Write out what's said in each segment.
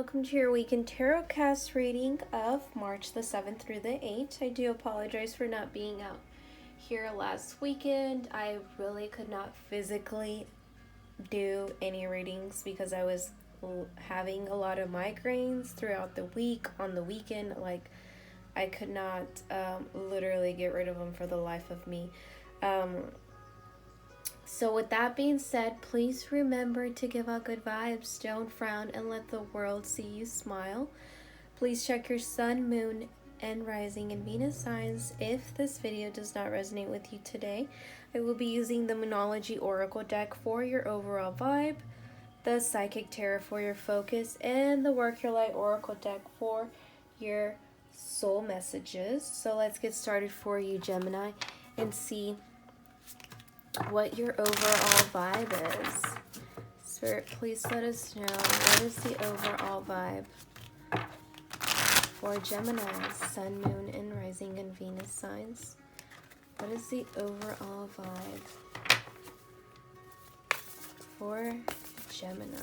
welcome to your weekend tarot cast reading of March the 7th through the 8th. I do apologize for not being out here last weekend. I really could not physically do any readings because I was having a lot of migraines throughout the week. On the weekend, like, I could not literally get rid of them for the life of me. So with that being said, please remember to give out good vibes, don't frown, and let the world see you smile. Please check your sun, moon, and rising and Venus signs. If this video does not resonate with you today, I will be using the Moonology Oracle deck for your overall vibe, the Psychic Tarot for your focus, and the Work Your Light Oracle deck for your soul messages. So let's get started for you, Gemini, and see what your overall vibe is. Spirit, please let us know, what is the overall vibe for Gemini, Sun, Moon, and Rising and Venus signs? What is the overall vibe for Gemini?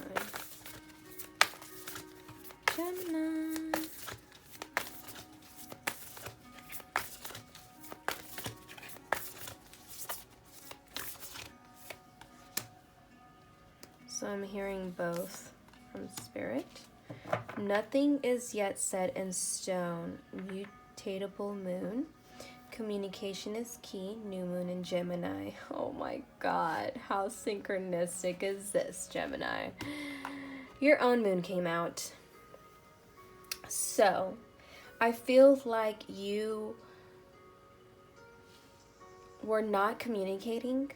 Gemini. So I'm hearing both from Spirit. Nothing is yet set in stone. Mutatable moon. Communication is key. New moon in Gemini. Oh my God. How synchronistic is this, Gemini? Your own moon came out. So I feel like you were not communicating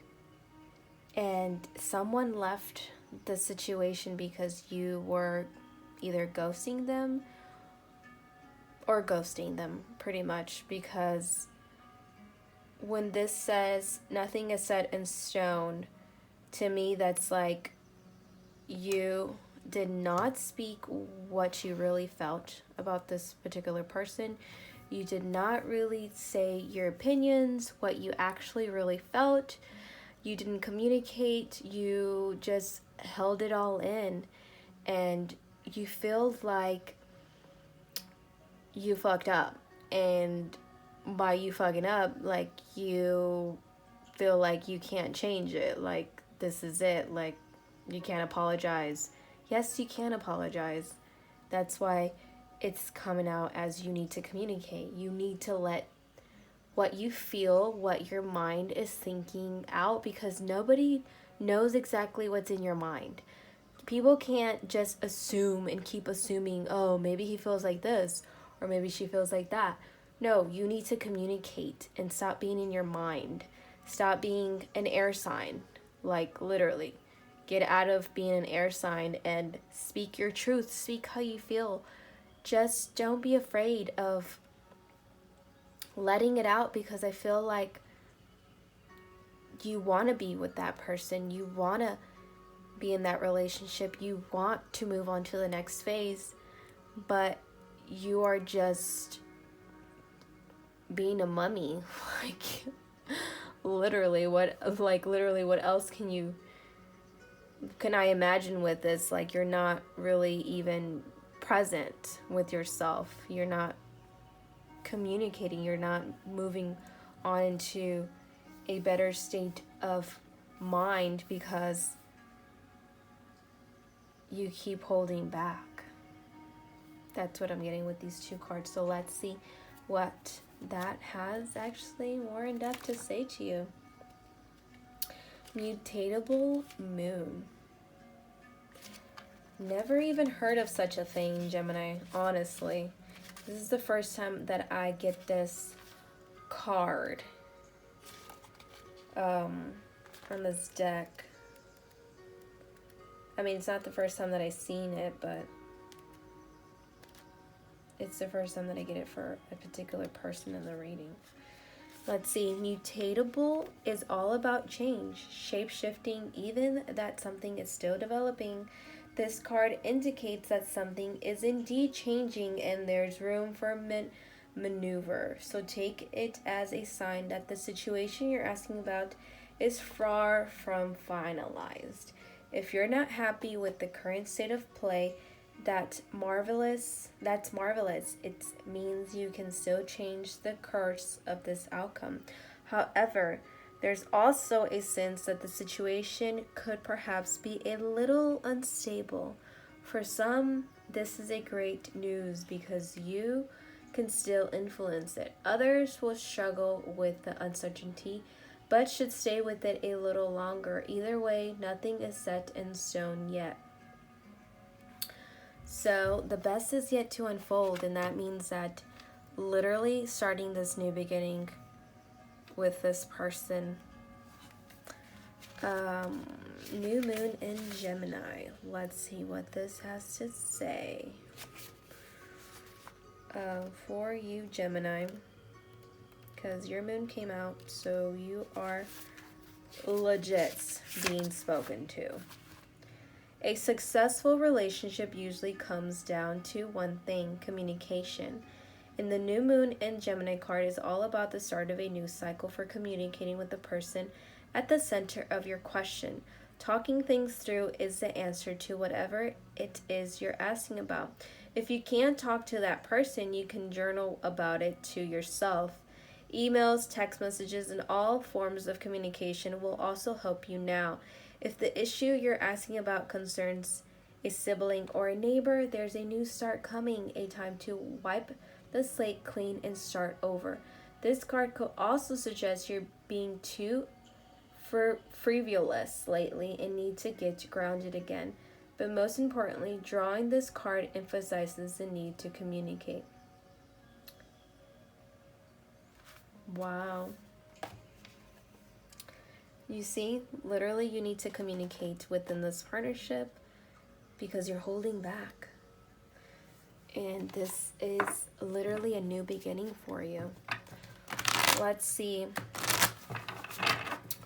and someone left the situation because you were either ghosting them or ghosting them, pretty much, because when this says nothing is set in stone, to me that's like you did not speak what you really felt about this particular person. You did not really say your opinions, what you actually really felt. You didn't communicate, you just held it all in, and you feel like you fucked up. And by you fucking up, like, you feel like you can't change it, like this is it, like you can't apologize. Yes, you can apologize. That's why it's coming out as you need to communicate. You need to let what you feel, what your mind is thinking out, because nobody knows exactly what's in your mind. People can't just assume and keep assuming, oh, maybe he feels like this, or maybe she feels like that. No, you need to communicate and stop being in your mind. Stop being an air sign, like literally. Get out of being an air sign and speak your truth. Speak how you feel. Just don't be afraid of letting it out, because I feel like you want to be with that person. You want to be in that relationship. You want to move on to the next phase, but you are just being a mummy. Like, literally, what else can I imagine with this? Like, you're not really even present with yourself. You're not communicating. You're not moving on into a better state of mind because you keep holding back. That's what I'm getting with these two cards. So let's see what that has actually more in depth to say to you. Mutatable moon. Never even heard of such a thing, Gemini, honestly. This is the first time that I get this card on this deck. I mean, it's not the first time that I've seen it, but it's the first time that I get it for a particular person in the reading. Let's see. Mutatable is all about change, shape-shifting, even that something is still developing. This card indicates that something is indeed changing and there's room for maneuver. So take it as a sign that the situation you're asking about is far from finalized. If you're not happy with the current state of play, That's marvelous. It means you can still change the course of this outcome. However, there's also a sense that the situation could perhaps be a little unstable. For some, this is a great news because you can still influence it. Others will struggle with the uncertainty, but should stay with it a little longer. Either way, nothing is set in stone yet. So the best is yet to unfold, and that means that literally starting this new beginning with this person. New moon in Gemini. Let's see what this has to say. For you, Gemini, because your moon came out, so you are legit being spoken to. A successful relationship usually comes down to one thing: communication. And the new moon in Gemini card is all about the start of a new cycle for communicating with the person at the center of your question. Talking things through is the answer to whatever it is you're asking about. If you can't talk to that person, you can journal about it to yourself. Emails, text messages, and all forms of communication will also help you now. If the issue you're asking about concerns a sibling or a neighbor, there's a new start coming, a time to wipe the slate clean and start over. This card could also suggest you're being too frivolous lately and need to get grounded again. But most importantly, drawing this card emphasizes the need to communicate. Wow. You see, literally you need to communicate within this partnership because you're holding back. And this is literally a new beginning for you. Let's see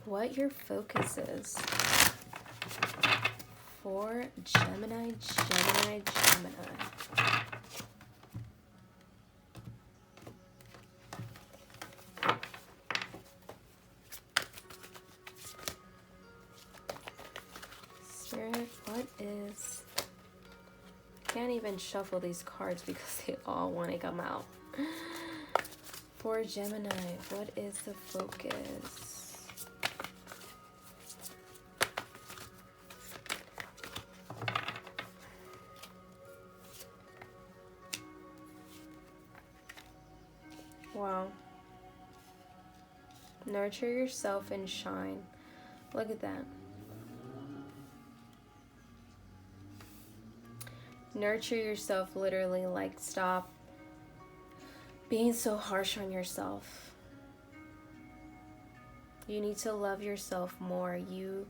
what your focus is for Gemini. Spirit, what is... Can't even shuffle these cards because they all want to come out. For Gemini, what is the focus? Wow. Nurture yourself and shine. Look at that. Nurture yourself, literally, like, stop being so harsh on yourself. You need to love yourself more. You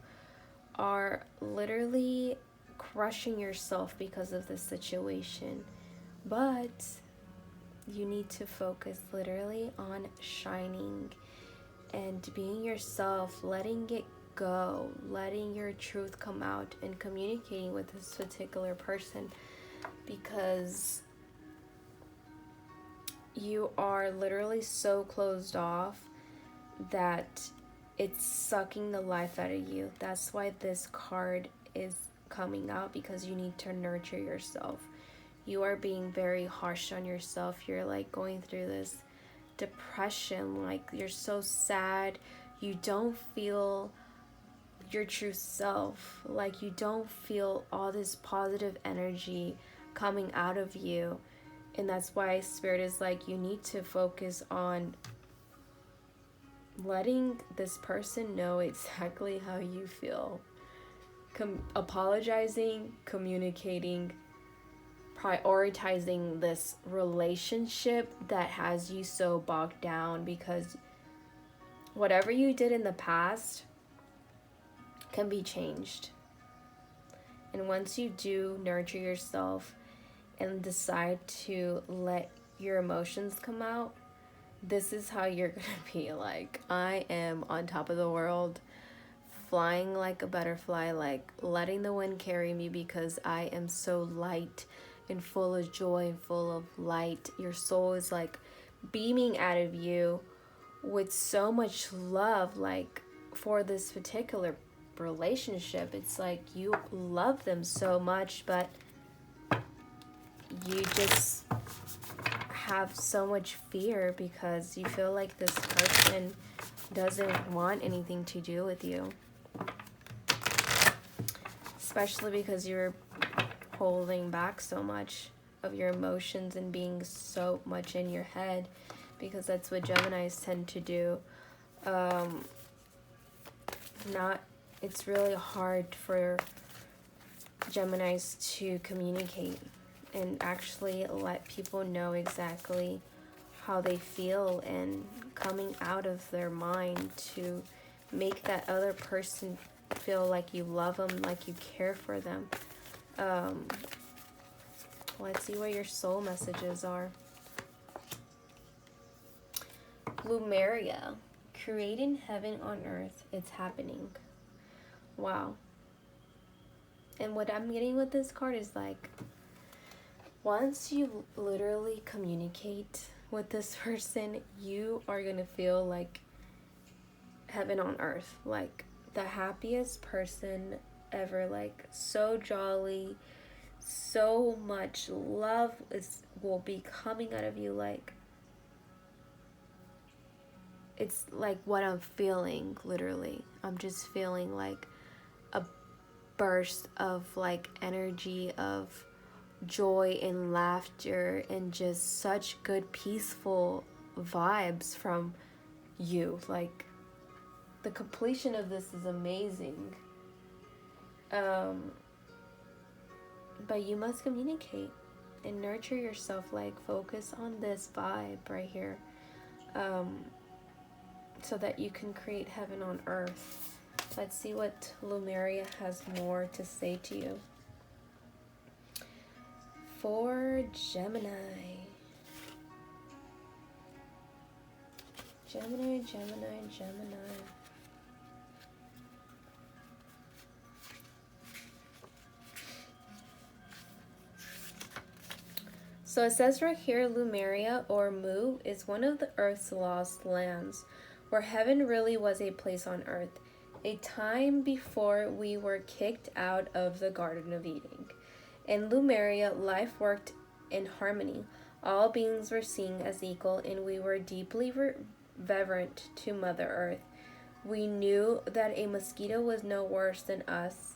are literally crushing yourself because of this situation. But you need to focus literally on shining and being yourself, letting it go, letting your truth come out and communicating with this particular person, because you are literally so closed off that it's sucking the life out of you. That's why this card is coming out, because you need to nurture yourself. You are being very harsh on yourself. You're like going through this depression, like you're so sad. You don't feel your true self. Like you don't feel all this positive energy coming out of you. And that's why Spirit is like, you need to focus on letting this person know exactly how you feel. Apologizing, communicating, prioritizing this relationship that has you so bogged down, because whatever you did in the past can be changed. And once you do nurture yourself and decide to let your emotions come out, this is how you're gonna be. Like, I am on top of the world, flying like a butterfly, like letting the wind carry me, because I am so light and full of joy and full of light. Your soul is like beaming out of you with so much love, like for this particular relationship. It's like you love them so much, but you just have so much fear because you feel like this person doesn't want anything to do with you. Especially because you're holding back so much of your emotions and being so much in your head, because that's what Geminis tend to do. It's really hard for Geminis to communicate and actually let people know exactly how they feel, and coming out of their mind to make that other person feel like you love them, like you care for them. Let's see what your soul messages are. Lumeria, creating heaven on earth, it's happening. Wow. And what I'm getting with this card is like, once you literally communicate with this person, you are gonna feel like heaven on earth, like the happiest person ever, like so jolly, so much love will be coming out of you. Like, it's like what I'm feeling, literally. I'm just feeling like a burst of like energy, of joy and laughter, and just such good peaceful vibes from you. Like, the completion of this is amazing. But you must communicate and nurture yourself. Like, focus on this vibe right here, so that you can create heaven on earth. Let's see what Lumeria has more to say to you. For Gemini. Gemini. So it says right here, Lumeria, or Mu, is one of the Earth's lost lands, where heaven really was a place on Earth, a time before we were kicked out of the Garden of Eden. In Lumeria, life worked in harmony. All beings were seen as equal, and we were deeply reverent to Mother Earth. We knew that a mosquito was no worse than us,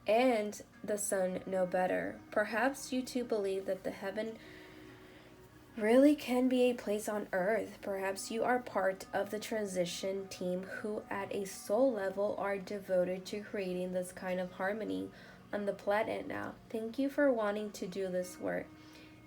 and the sun no better. Perhaps you too believe that the heaven really can be a place on earth. Perhaps you are part of the transition team who at a soul level are devoted to creating this kind of harmony on the planet now. Thank you for wanting to do this work.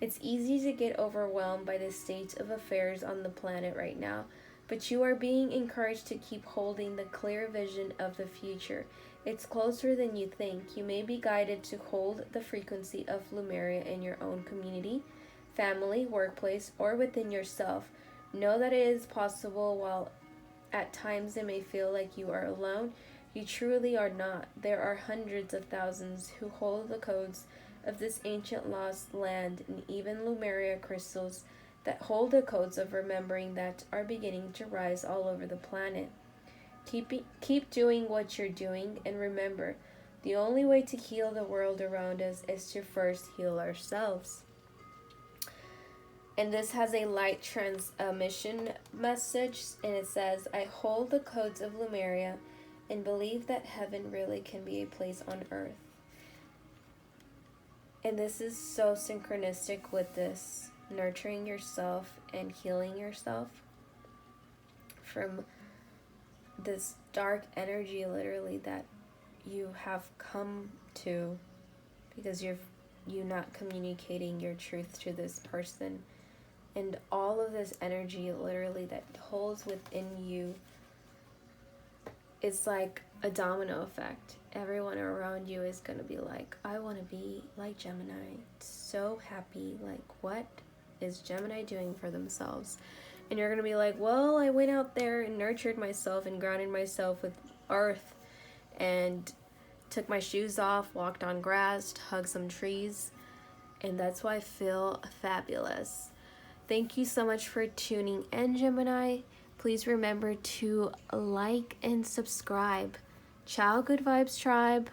It's easy to get overwhelmed by the state of affairs on the planet right now, but you are being encouraged to keep holding the clear vision of the future. It's closer than you think. You may be guided to hold the frequency of Lumeria in your own community, family, workplace, or within yourself. Know that it is possible. While at times it may feel like you are alone, you truly are not. There are hundreds of thousands who hold the codes of this ancient lost land, and even Lumeria crystals that hold the codes of remembering that are beginning to rise all over the planet. Keep doing what you're doing, and remember, the only way to heal the world around us is to first heal ourselves. And this has a light transmission message, and it says, I hold the codes of Lumeria and believe that heaven really can be a place on earth. And this is so synchronistic with this nurturing yourself and healing yourself from this dark energy, literally, that you have come to because you're not communicating your truth to this person. And all of this energy, literally, that holds within you, is like a domino effect. Everyone around you is going to be like, I want to be like Gemini. So happy. Like, what is Gemini doing for themselves? And you're going to be like, well, I went out there and nurtured myself and grounded myself with earth and took my shoes off, walked on grass, hugged some trees. And that's why I feel fabulous. Thank you so much for tuning in, Gemini. Please remember to like and subscribe. Ciao, Good Vibes Tribe.